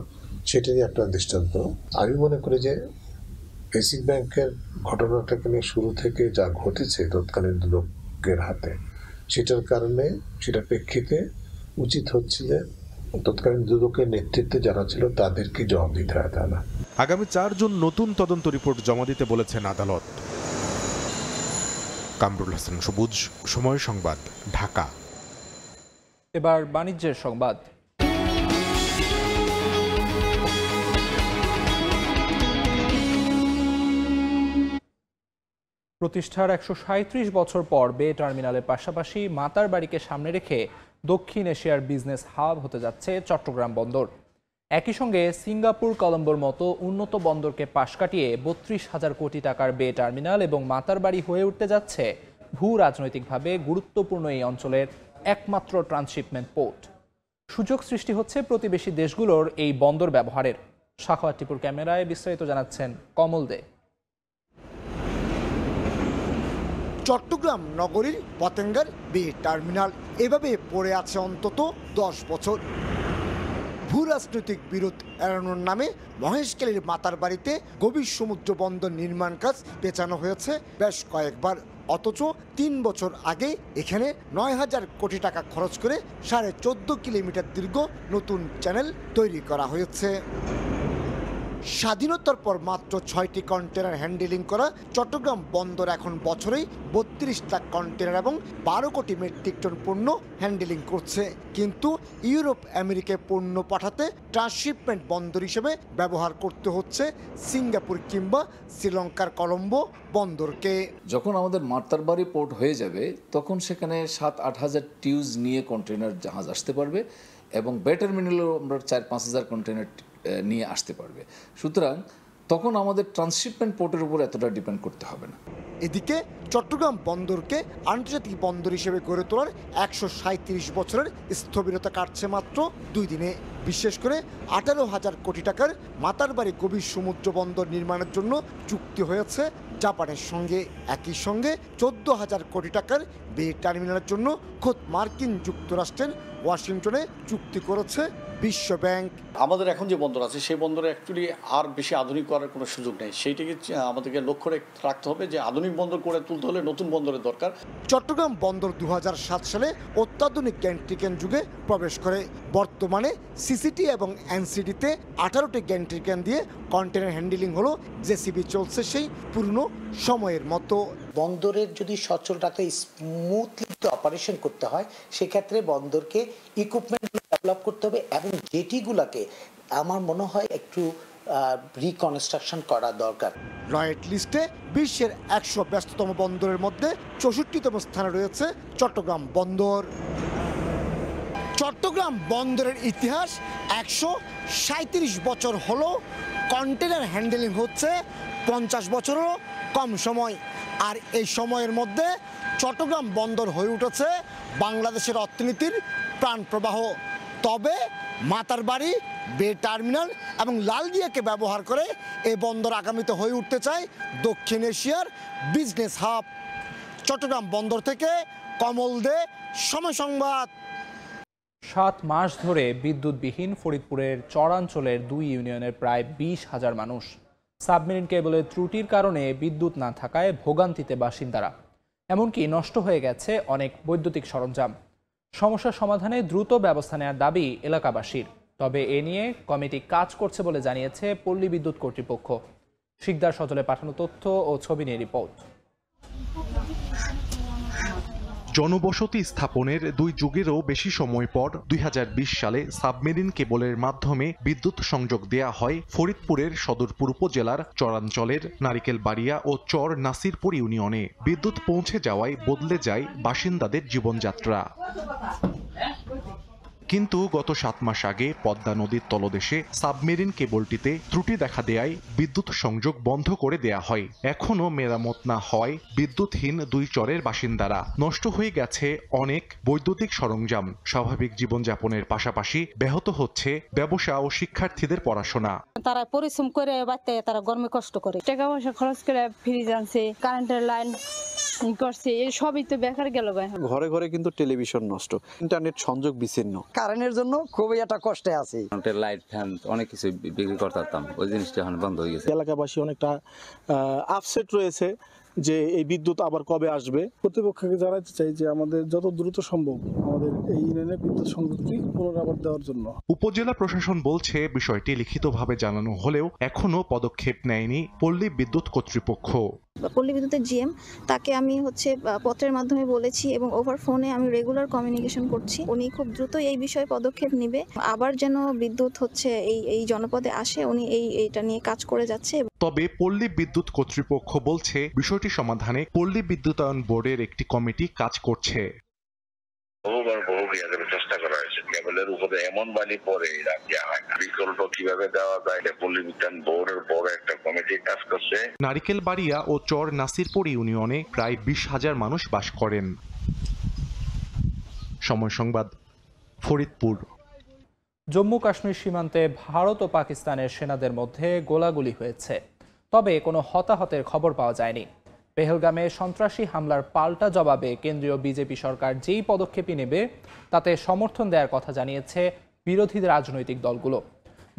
[SPEAKER 27] সেটারই একটা দৃষ্টান্ত। আমি মনে করি যে বেসিক ব্যাংকের ঘটনাটাকে নিয়ে শুরু থেকে যা ঘটেছে তৎকালীন দুদকের হাতে, সেটার কারণে সেটার প্রেক্ষিতে উচিত হচ্ছে যে তৎকালীন দুদকের নেতৃত্বে যারা ছিল তাদেরকে জবাব দিতে হয়। তা না,
[SPEAKER 28] আগামী 4 জুন নতুন তদন্ত রিপোর্ট জমা দিতে বলেছেন আদালত। কামরুল হাসান সবুজ, সময় সংবাদ, ঢাকা।
[SPEAKER 1] এবার বাণিজ্যের সংবাদ। প্রতিষ্ঠার 137 বছর পর বে টার্মিনালের পাশাপাশি মাতারবাড়িকে সামনে রেখে দক্ষিণ এশিয়ার বিজনেস হাব হতে যাচ্ছে চট্টগ্রাম বন্দর। একই সঙ্গে সিঙ্গাপুর, কলম্বোর মতো উন্নত বন্দরকে পাশ কাটিয়ে 32,000 কোটি টাকার বে টার্মিনাল এবং মাতারবাড়ি হয়ে উঠতে যাচ্ছে ভূ রাজনৈতিকভাবে গুরুত্বপূর্ণ এই অঞ্চলের একমাত্র ট্রান্সশিপমেন্ট পোর্ট। সুযোগ সৃষ্টি হচ্ছে প্রতিবেশী দেশগুলোর এই বন্দর ব্যবহারের। সাখাওয়াত টিপুর ক্যামেরায় বিস্তারিত জানাচ্ছেন কমল দে।
[SPEAKER 2] চট্টগ্রাম নগরীর পতেঙ্গার বে টার্মিনাল এভাবে পড়ে আছে অন্তত 10 বছর। ভূ রাজনৈতিক বিরোধ এড়ানোর নামে মহেশখালীর মাতারবাড়িতে গভীর সমুদ্র বন্দর নির্মাণ কাজ পেছানো হয়েছে বেশ কয়েকবার। অথচ 3 বছর আগে এখানে 9,000 কোটি টাকা খরচ করে 14.5 কিলোমিটার দীর্ঘ নতুন চ্যানেল তৈরি করা হয়েছে। স্বাধীনতার পর মাত্র 6টি কন্টেনার হ্যান্ডেলিং করা চট্টগ্রাম বন্দর এখন বছরেই 32 লাখ কন্টেনার এবং 12 কোটি মেট্রিক টন পণ্য হ্যান্ডেলিং করছে। কিন্তু ইউরোপ, আমেরিকায় পণ্য পাঠাতে ট্রান্সশিপমেন্ট বন্দর হিসেবে ব্যবহার করতে হচ্ছে সিঙ্গাপুর কিংবা শ্রীলঙ্কার কলম্বো বন্দরকে।
[SPEAKER 3] যখন আমাদের মাতারবাড়ি পোর্ট হয়ে যাবে তখন সেখানে 7-8 হাজার টিউজ নিয়ে কন্টেনার জাহাজ আসতে পারবে এবং বে টার্মিনালেও আমরা 4-5 হাজার কন্টেনার নিয়ে আসতে পারবে। সুতরাং তখন আমাদের ট্রান্সশিপমেন্ট পোর্টের উপর এতটা ডিপেন্ড করতে হবে না।
[SPEAKER 2] এদিকে চট্টগ্রাম বন্দরকে আন্তর্জাতিক বন্দর হিসেবে গড়ে তোলার 137 বছরের স্থবিরতা কাটছে মাত্র 2 দিনে। বিশেষ করে 18,000 কোটি টাকার মাতারবাড়ি গভীর সমুদ্র বন্দর নির্মাণের জন্য চুক্তি হয়েছে জাপানের সঙ্গে। একই সঙ্গে 14,000 কোটি টাকার বে টার্মিনালের জন্য খোদ মার্কিন যুক্তরাষ্ট্রের ওয়াশিংটনে চুক্তি করেছে বিশ্ব ব্যাংক।
[SPEAKER 4] আমাদের এখন যে বন্দর আছে সেই বন্দরে অ্যাকচুয়ালি আর বেশি আধুনিক করার কোনো সুযোগ নেই। সেইটাকে আমাদেরকে লক্ষ্য রাখতে হবে যে আধুনিক বন্দর করে তুলতে হলে নতুন বন্দরের দরকার।
[SPEAKER 2] চট্টগ্রাম বন্দর 2007 সালে অত্যাধুনিক গ্যান্ট্রিকেন যুগে প্রবেশ করে। বর্তমানে সিসিটি এবং এনসিডিতে 18টি গ্যান্ট্রিকেন দিয়ে কন্টেনার হ্যান্ডেলিং হলো। জেসিবি চলছে সেই পুরনো সময়ের মতো।
[SPEAKER 5] বন্দরের যদি সচল রাখতে স্মুথলি অপারেশন করতে হয় সেক্ষেত্রে বন্দরকে ইকুইপমেন্ট ডেভেলপ করতে হবে এবং জেটিগুলোকে আমার মনে হয় একটু রিকনস্ট্রাকশন করা দরকার।
[SPEAKER 2] লয়েড লিস্টে বিশ্বের 100 ব্যস্ততম বন্দরের মধ্যে 64তম স্থানে রয়েছে চট্টগ্রাম বন্দর। চট্টগ্রাম বন্দরের ইতিহাস 137 বছর হলো। কন্টেনার হ্যান্ডেলিং হচ্ছে 50 বছরেরও কম সময়। আর এই সময়ের মধ্যে চট্টগ্রাম বন্দর হয়ে উঠেছে বাংলাদেশের অর্থনীতির প্রাণপ্রবাহ। তবে মাতারবাড়ি, বে টার্মিনাল এবং লালদিয়াকে ব্যবহার করে এই বন্দর আগামীতে হয়ে উঠতে চায় দক্ষিণ এশিয়ার বিজনেস হাব। চট্টগ্রাম বন্দর থেকে কমল দে, সময় সংবাদ।
[SPEAKER 1] 7 মাস ধরে বিদ্যুৎবিহীন ফরিদপুরের চরাঞ্চলের 2 ইউনিয়নের প্রায় 20,000 মানুষ। সাবমেরিন কেবলের ত্রুটির কারণে বিদ্যুৎ না থাকায় ভোগান্তিতে বাসিন্দারা। এমনকি নষ্ট হয়ে গেছে অনেক বৈদ্যুতিক সরঞ্জাম। সমস্যা সমাধানে দ্রুত ব্যবস্থা নেওয়ার দাবি এলাকাবাসীর। তবে এ নিয়ে কমিটি কাজ করছে বলে জানিয়েছে পল্লী বিদ্যুৎ কর্তৃপক্ষ। শিকদার সজলে পাঠানো তথ্য ও ছবি নিয়ে রিপোর্ট।
[SPEAKER 28] জনবসতি স্থাপনের 2 যুগেরও বেশি সময় পর 2020 সালে সাবমেরিন কেবলের মাধ্যমে বিদ্যুৎ সংযোগ দেয়া হয় ফরিদপুরের সদরপুর উপজেলার চরাঞ্চলের নারিকেলবাড়িয়া ও চর নাসিরপুর ইউনিয়নে। বিদ্যুৎ পৌঁছে যাওয়ায় বদলে যায় বাসিন্দাদের জীবনযাত্রা। কিন্তু গত 7 মাস আগে পদ্মা নদীর তলদেশে সাবমেরিন কেবলটিতে ত্রুটি দেখা দেয়ায় বিদ্যুৎ সংযোগ বন্ধ করে দেয়া হয়। এখনো মেরামত না হয় বিদ্যুৎহীন 2 চরের বাসিন্দারা। নষ্ট হয়ে গেছে অনেক বৈদ্যুতিক সরঞ্জাম। স্বাভাবিক জীবনযাপনের পাশাপাশি ব্যাহত হচ্ছে ব্যবসা ও শিক্ষার্থীদের পড়াশোনা।
[SPEAKER 6] তারা পরিশ্রম করে বাড়তে তারা গরমে কষ্ট করে টাকা পয়সা খরচ করে ফ্রিজ আনছে, কারেন্টের লাইন করছে, এই সবই তো বেকার গেল।
[SPEAKER 7] ঘরে ঘরে কিন্তু টেলিভিশন নষ্ট, ইন্টারনেট সংযোগ বিচ্ছিন্ন।
[SPEAKER 8] কারেন্টের জন্য খুবই একটা কষ্টে আছি।
[SPEAKER 9] লাইট ফ্যান অনেক কিছু বিক্রি করতাম, ওই জিনিসটা এখন বন্ধ হয়ে গেছে।
[SPEAKER 7] এলাকাবাসী অনেকটা আপসেট রয়েছে যে এই বিদ্যুৎ আবার কবে আসবে। কর্তৃপক্ষকে জানাতে চাই যে আমাদের যত দ্রুত সম্ভব আমাদের এই ইউনিয়নে বিদ্যুৎ সংযোগটি পুনরাবার দেওয়ার জন্য।
[SPEAKER 28] উপজেলা প্রশাসন বলছে বিষয়টি লিখিতভাবে জানানো হলেও এখনো পদক্ষেপ নেয়নি পল্লী বিদ্যুৎ কর্তৃপক্ষ।
[SPEAKER 10] পল্লী বিদ্যুতের জিএম, তাকে আমি পত্রের মাধ্যমে বলেছি এবং ওভার ফোনে আমি রেগুলার কমিউনিকেশন করছি। উনি খুব দ্রুত এই বিষয়ে পদক্ষেপ নেবে, আবার যেন বিদ্যুৎ এই জনপদে আসে, উনি এইটা নিয়ে কাজ করে যাচ্ছে।
[SPEAKER 28] তবে পল্লী বিদ্যুৎ কর্তৃপক্ষ বলছে বিষয়টি সমাধানে পল্লী বিদ্যুতায়ন বোর্ডের একটি কমিটি কাজ করছে।
[SPEAKER 11] বহু চেষ্টা করা হয়েছে, কেবলের উপরে এমন বালি পরে বিকল্প কিভাবে দেওয়া যায়, পল্লী বিদ্যুৎ বোর্ডের বড় একটা কমিটি কাজ করছে।
[SPEAKER 28] নারিকেল বাড়িয়া ও চর নাসিরপুর ইউনিয়নে প্রায় 20,000 মানুষ বাস করেন। সময় সংবাদ, ফরিদপুর।
[SPEAKER 1] জম্মু কাশ্মীর সীমান্তে ভারত ও পাকিস্তানের সেনাদের মধ্যে গোলাগুলি হয়েছে, তবে কোনো হতাহতের খবর পাওয়া যায়নি। পেহেলগামে সন্ত্রাসী হামলার পাল্টা জবাবে কেন্দ্রীয় বিজেপি সরকার যেই পদক্ষেপই নেবে তাতে সমর্থন দেওয়ার কথা জানিয়েছে বিরোধী রাজনৈতিক দলগুলো।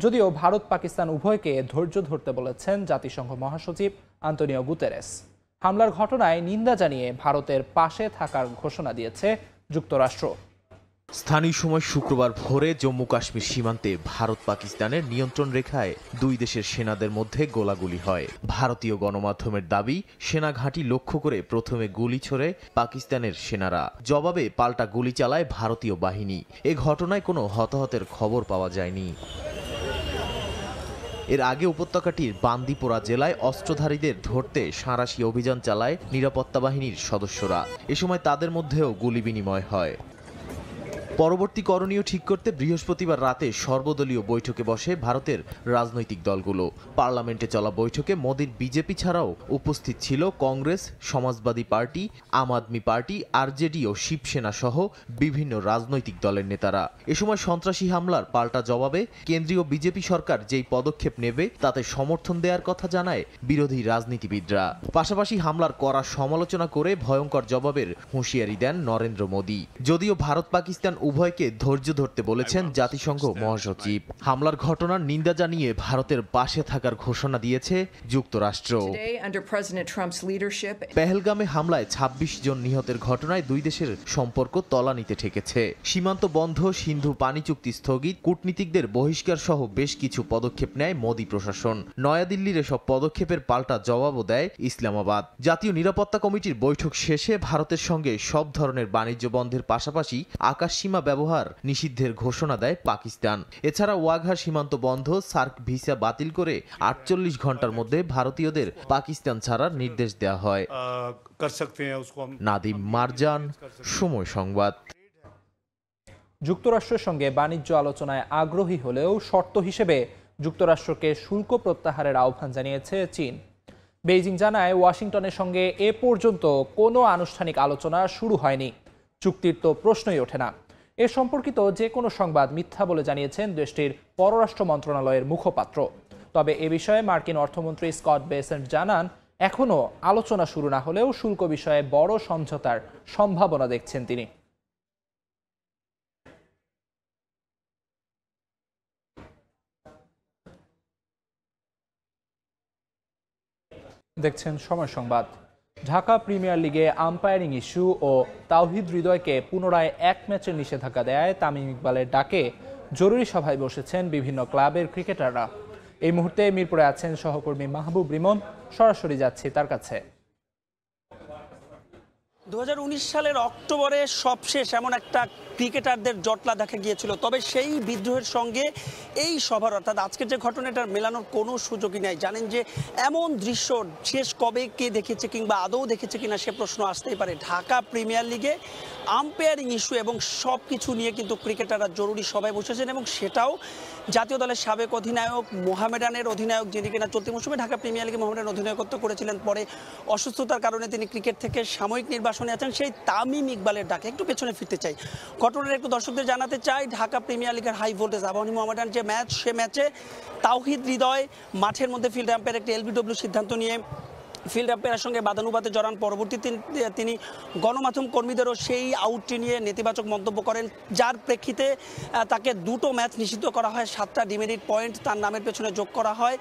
[SPEAKER 1] যদিও ভারত পাকিস্তান উভয়কে ধৈর্য ধরতে বলেছেন জাতিসংঘ মহাসচিব আন্তোনিও গুতেরেস। হামলার ঘটনায় নিন্দা জানিয়ে ভারতের পাশে থাকার ঘোষণা দিয়েছে যুক্তরাষ্ট্র।
[SPEAKER 12] স্থানীয় সময় শুক্রবার ভোরে জম্মু কাশ্মীর সীমান্তে ভারত পাকিস্তানের নিয়ন্ত্রণ রেখায় দুই দেশের সেনাদের মধ্যে গোলাগুলি হয়। ভারতীয় গণমাধ্যমের দাবি, সেনা ঘাঁটি লক্ষ্য করে প্রথমে গুলি ছোড়ে পাকিস্তানের সেনারা, জবাবে পাল্টা গুলি চালায় ভারতীয় বাহিনী। এ ঘটনায় কোনো হতাহতের খবর পাওয়া যায়নি। এর আগে উপত্যকাটির বান্দিপোরা জেলায় অস্ত্রধারীদের ধরতে সাঁড়াশি অভিযান চালায় নিরাপত্তা বাহিনীর সদস্যরা। এ সময় তাদের মধ্যেও গুলি বিনিময় হয়। পরবর্তী করণীয় ঠিক করতে বৃহস্পতিবার রাতে সর্বদলীয় বৈঠকে বসে ভারতের রাজনৈতিক দলগুলো। পার্লামেন্টে চলা বৈঠকে মোদির বিজেপি ছাড়াও উপস্থিত ছিল কংগ্রেস, সমাজবাদী পার্টি, আম আদমি পার্টি, আরজেডি ও শিবসেনা সহ বিভিন্ন রাজনৈতিক দলের নেতারা। এ সময় সন্ত্রাসী হামলার পাল্টা জবাবে কেন্দ্রীয় বিজেপি সরকার যেই পদক্ষেপ নেবে তাতে সমর্থন দেওয়ার কথা জানায় বিরোধী রাজনীতিবিদরা। পাশাপাশি হামলার কড়া সমালোচনা করে ভয়ঙ্কর জবাবের হুঁশিয়ারি দেন নরেন্দ্র মোদি। যদিও ভারত পাকিস্তান উভয়কে ধৈর্য ধরতে বলেছেন জাতিসংঘ মহাসচিব। হামলার ঘটনার নিন্দা জানিয়ে ভারতের পাশে থাকার ঘোষণা দিয়েছে যুক্তরাষ্ট্র। পেহেলগামে হামলায় 26 জন নিহতের ঘটনায় দুই দেশের সম্পর্ক তলানিতে ঠেকেছে। সীমান্ত বন্ধ, সিন্ধু পানি চুক্তি স্থগিত, কূটনীতিকদের বহিষ্কার সহ বেশ কিছু পদক্ষেপ নেয় মোদি প্রশাসন। নয়াদিল্লির এসব পদক্ষেপের পাল্টা জবাবও দেয় ইসলামাবাদ। জাতীয় নিরাপত্তা কমিটির বৈঠক শেষে ভারতের সঙ্গে সব ধরনের বাণিজ্য বন্ধের পাশাপাশি আকাশসীমা ব্যবহার নিষিদ্ধের ঘোষণা দেয় পাকিস্তান। এছাড়া ওয়াঘা সীমান্ত বন্ধ, সার্ক ভিসা বাতিল করে 48 ঘন্টার মধ্যে ভারতীয়দের পাকিস্তান ছাড়ার নির্দেশ দেওয়া হয়। নাদিম মারজান, সময় সংবাদ।
[SPEAKER 1] যুক্তরাষ্ট্রের সঙ্গে বাণিজ্য আলোচনায় আগ্রহী হলেও শর্ত হিসেবে যুক্তরাষ্ট্রকে শুল্ক প্রত্যাহারের আহ্বান জানিয়েছে চীন। বেইজিং জানায়, ওয়াশিংটনের সঙ্গে এ পর্যন্ত কোনো আনুষ্ঠানিক আলোচনা শুরু হয়নি, চুক্তির তো প্রশ্নই ওঠে না। এ সম্পর্কিত যে কোনো সংবাদ মিথ্যা বলে জানিয়েছেন দেশটির পররাষ্ট্র মন্ত্রণালয়ের মুখপাত্র। তবে এ বিষয়ে মার্কিন অর্থমন্ত্রী স্কট বেসেন্ট জানান, এখনও আলোচনা শুরু না হলেও শুল্ক বিষয়ে বড় সমঝোতার সম্ভাবনা দেখছেন তিনি। দেখছেন সময় সংবাদ। ঢাকা প্রিমিয়ার লিগে আম্পায়ারিং ইস্যু ও তাওহিদ হৃদয়কে পুনরায় এক ম্যাচের নিষেধাজ্ঞা দেয় তামিম ইকবালের ডাকে জরুরি সভায় বসেছেন বিভিন্ন ক্লাবের ক্রিকেটাররা। এই মুহূর্তে মিরপুরে আছেন সহকর্মী মাহবুব রিমন, সরাসরি যাচ্ছি তার কাছে।
[SPEAKER 13] 2019 সালের অক্টোবরে সবশেষ এমন একটা ক্রিকেটারদের জটলা দেখা গিয়েছিল, তবে সেই বিদ্রোহের সঙ্গে এই সভার অর্থাৎ আজকের যে ঘটনাটা মেলানোর কোনো সুযোগই নাই। জানেন যে এমন দৃশ্য শেষ কবে কে দেখেছে কিংবা আদৌ দেখেছে কিনা সে প্রশ্ন আসতেই পারে। ঢাকা প্রিমিয়ার লিগে আম্পায়ারিং ইস্যু এবং সব কিছু নিয়ে কিন্তু ক্রিকেটাররা জরুরি সভায় বসেছেন এবং সেটাও জাতীয় দলের সাবেক অধিনায়ক মোহামেডানের অধিনায়ক, যিনি কিনা চলতি মৌসুমে ঢাকা প্রিমিয়ার লিগে মোহামেডান অধিনায়কত্ব করেছিলেন, পরে অসুস্থতার কারণে তিনি ক্রিকেট থেকে সাময়িক নির্বাসনে আছেন, সেই তামিম ইকবালের ডাকে একটু পেছনে ফিরতে চাই। ঘটনার একটু দর্শকদের জানাতে চাই, ঢাকা প্রিমিয়ার লিগের হাই ভোল্টেজ আবাহনী মোহামেডান যে ম্যাচ, সে ম্যাচে তাওহিদ হৃদয় মাঠের মধ্যে ফিল্ড আম্পায়ার একটি এলবিডব্লিউ সিদ্ধান্ত নিয়ে ফিল্ড আম্পায়ারের সঙ্গে বাদানুবাদে জড়ান। পরবর্তীতে তিনি গণমাধ্যম কর্মীদেরও সেই আউটটি নিয়ে নেতিবাচক মন্তব্য করেন, যার প্রেক্ষিতে তাকে 2টো ম্যাচ নিষিদ্ধ করা হয়, 7টা ডিমেরিট পয়েন্ট তার নামের পেছনে যোগ করা হয়।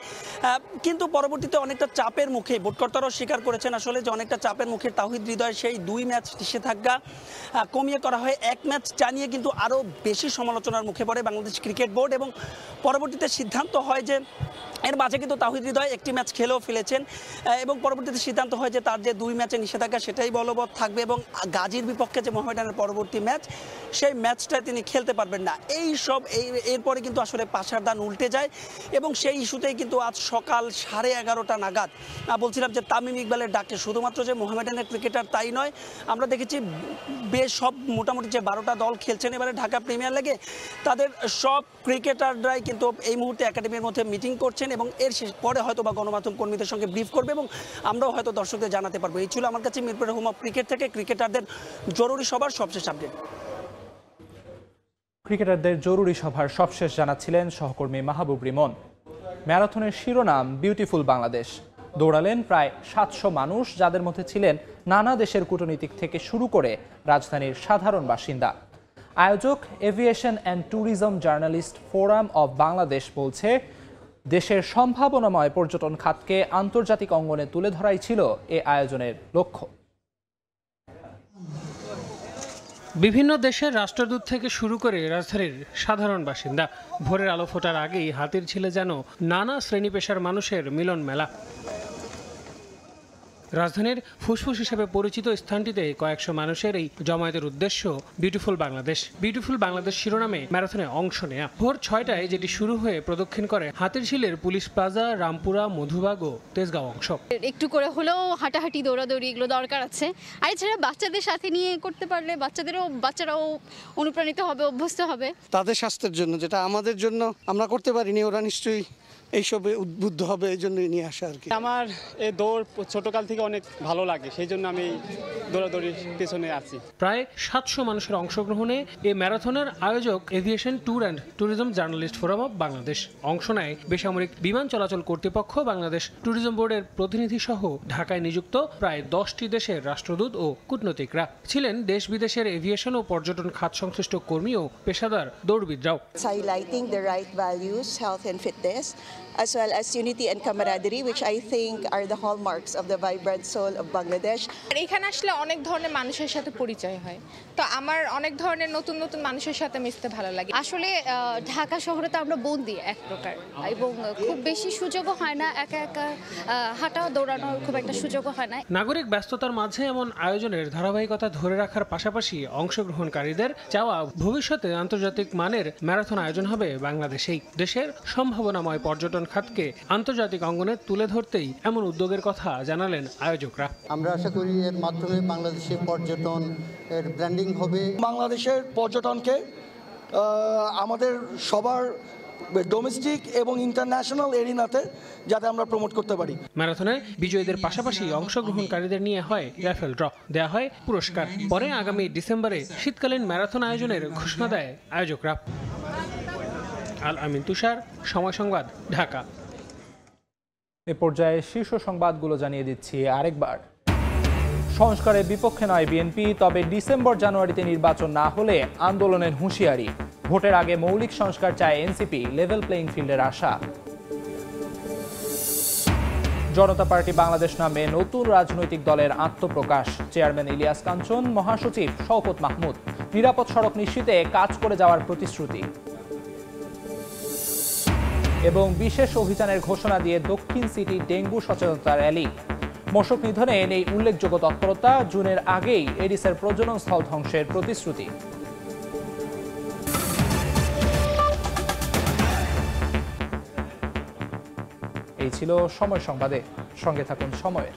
[SPEAKER 13] কিন্তু পরবর্তীতে অনেকটা চাপের মুখে বোর্ডকর্তারাও স্বীকার করেছেন আসলে যে অনেকটা চাপের মুখে তাওহিদ হৃদয় সেই 2 ম্যাচ নিষেধাজ্ঞা কমিয়ে করা হয় 1 ম্যাচ জানিয়ে কিন্তু আরও বেশি সমালোচনার মুখে পড়ে বাংলাদেশ ক্রিকেট বোর্ড এবং পরবর্তীতে সিদ্ধান্ত হয় যে এর মাঝে কিন্তু তাওহিদ হৃদয় একটি ম্যাচ খেলেও ফেলেছেন এবং পরবর্তীতে সিদ্ধান্ত হয় যে তার যে 2 ম্যাচে নিষেধাজ্ঞা সেটাই বলবৎ থাকবে এবং গাজীর বিপক্ষে যে মোহামেডানের পরবর্তী ম্যাচ সেই ম্যাচটায় তিনি খেলতে পারবেন না। এরপরে কিন্তু আসলে পাশার দান উল্টে যায় এবং সেই ইস্যুতেই কিন্তু আজ সকাল 11:30 নাগাদ বলছিলাম যে তামিম ইকবালের ডাকে শুধুমাত্র যে মোহামেডানের ক্রিকেটার তাই নয়, আমরা দেখেছি বেশ সব মোটামুটি যে 12টা দল খেলছেন এবারে ঢাকা প্রিমিয়ার লিগে তাদের সব ক্রিকেটাররাই কিন্তু এই মুহূর্তে একাডেমির মধ্যে মিটিং করছেন এবং এর পরে হয়তো বা গণমাধ্যম কর্মীদের সঙ্গে ব্রিফ করবে এবং আমরাও হয়তো দর্শকদের জানাতে পারবো। এই ছিল আমার কাছে মিরপুর হোম অফ ক্রিকেট থেকে ক্রিকেটারদের জরুরি সভার সবশেষ আপডেট।
[SPEAKER 1] ক্রিকেটারদের জরুরি সভার সবশেষ জানাচ্ছিলেন সহকর্মী মাহবুব রিমন। ম্যারাথনের শিরোনাম বিউটিফুল বাংলাদেশ। দৌড়ালেন প্রায় 700 মানুষ, যাদের মধ্যে ছিলেন নানা দেশের কূটনীতিক থেকে শুরু করে রাজধানীর সাধারণ বাসিন্দা। আয়োজক aviation and tourism journalist forum of Bangladesh বলছে, দেশের সম্ভাবনাময় পর্যটন খাতকে আন্তর্জাতিক অঙ্গনে তুলে ধরাই ছিল এ আয়োজনের লক্ষ্য।
[SPEAKER 14] বিভিন্ন দেশের রাষ্ট্রদূত থেকে শুরু করে রাজধানীর সাধারণ বাসিন্দা, ভোরের আলো ফোটার আগেই হাতির ঝিলে যেন নানা শ্রেণী পেশার মানুষের মিলন মেলা। রাজধানীর ফুসফুস হিসেবে পরিচিত স্থানটিতে কয়েকশো মানুষের এই জমায়েতের উদ্দেশ্য বিউটিফুল বাংলাদেশ। বিউটিফুল বাংলাদেশ শিরোনামে ম্যারাথনে অংশ নেয়া। ভোর 6টায় যেটি শুরু হয়ে প্রদক্ষিণ করে হাতিরঝিলের পুলিশ প্লাজা, রামপুরা, মধুবাগ ও তেজগাঁও অংশ।
[SPEAKER 15] একটু করে হলেও হাঁটাহাঁটি, দৌড়াদৌড়ি এগুলো দরকার আছে। আর এছাড়া বাচ্চাদের সাথে নিয়ে করতে পারলে বাচ্চারাও অনুপ্রাণিত হবে, অভ্যস্ত হবে।
[SPEAKER 16] তাদের স্বাস্থ্যের জন্য, যেটা আমাদের জন্য আমরা করতে পারিনি, ওরা নিশ্চয়ই এইসবে উদ্বুদ্ধ হবে, এই জন্যই নিয়ে আসা আর কি।
[SPEAKER 17] আমার এই দৌড় ছোটকাল থেকে অনেক ভালো লাগে, সেই জন্য আমি দৌড়াদৌড়ির পেছনে আছি।
[SPEAKER 14] প্রায় 700 মানুষের অংশগ্রহণে এই ম্যারাথনের আয়োজক aviation tour and tourism journalist forum of Bangladesh. অংশ নেয় বেসামরিক বিমান চলাচল কর্তৃপক্ষ, বাংলাদেশ ট্যুরিজম বোর্ডের প্রতিনিধি সহ ঢাকায় নিযুক্ত প্রায় 10টি দেশের রাষ্ট্রদূত ও কূটনীতিকরা। ছিলেন দেশ বিদেশের এভিয়েশন ও পর্যটন খাত সংশ্লিষ্ট কর্মী ও পেশাদার দৌড়বিদরাও।
[SPEAKER 18] Highlighting the right values, health and fitness, as well as unity and camaraderie, which I think are the hallmarks of the vibrant soul of Bangladesh.
[SPEAKER 19] এখানে আসলে অনেক ধরনের মানুষের সাথে পরিচয় হয়, তো আমার অনেক ধরনের নতুন নতুন মানুষের সাথে মিশতে ভালো লাগে।
[SPEAKER 15] আসলে ঢাকা শহরে তো আমরা বন্দি এক প্রকার, এবং খুব বেশি সুযোগও হয় না, একা একা হাঁটা দৌড়ানোর খুব একটা সুযোগও হয় না।
[SPEAKER 14] নাগরিক ব্যস্ততার মাঝে এমন আয়োজনের ধারাবাহিকতা ধরে রাখার পাশাপাশি অংশগ্রহণকারীদের চাওয়া ভবিষ্যতে আন্তর্জাতিক মানের ম্যারাথন আয়োজন হবে বাংলাদেশেই। দেশের সম্ভাবনাময় পর্যটন খাতকে আন্তর্জাতিক অঙ্গনে তুলে ধরতেই এমন উদ্যোগের কথা জানালেন আয়োজকরা।
[SPEAKER 21] আমরা আশা করি এর মাধ্যমে বাংলাদেশের পর্যটন এর ব্র্যান্ডিং হবে।
[SPEAKER 16] বাংলাদেশের পর্যটনকে আমাদের সবার ডোমেস্টিক এবং ইন্টারন্যাশনাল এরিনাতে যাতে আমরা প্রমোট করতে পারি।
[SPEAKER 14] ম্যারাথনে বিজয়ীদের পাশাপাশি অংশগ্রহণকারীদের নিয়ে হয় র্যাফেল ড্র, দেয়া হয় পুরস্কার। পরে আগামী ডিসেম্বরে শীতকালীন ম্যারাথন আয়োজনের ঘোষণা দেয় আয়োজকরা। আল আমিন তুষার, সময় সংবাদ, ঢাকা।
[SPEAKER 1] এ পর্যায়ে শীর্ষ সংবাদগুলো জানিয়ে দিচ্ছি আরেকবার। সংস্কারের বিপক্ষে নয় বিএনপি, তবে ডিসেম্বর জানুয়ারিতে নির্বাচন না হলে আন্দোলনের হুঁশিয়ারি। ভোটের আগে মৌলিক সংস্কার চায় এনসিপি, লেভেল প্লেইং ফিল্ডের আশা। জনতা পার্টি বাংলাদেশ নামে নতুন রাজনৈতিক দলের আত্মপ্রকাশ। চেয়ারম্যান ইলিয়াস কাঞ্চন, মহাসচিব শওকত মাহমুদ। নিরাপদ সড়ক নিশ্চিতে কাজ করে যাওয়ার প্রতিশ্রুতি। এবং বিশেষ অভিযানের ঘোষণা দিয়ে দক্ষিণ সিটি ডেঙ্গু সচেতনতা র্যালি। মশক নিধনে নেই উল্লেখযোগ্য তৎপরতা, জুনের আগেই এডিসের প্রজনন স্থল ধ্বংসের প্রতিশ্রুতি। এই ছিল সময় সংবাদে, সঙ্গে থাকুন সময়ের।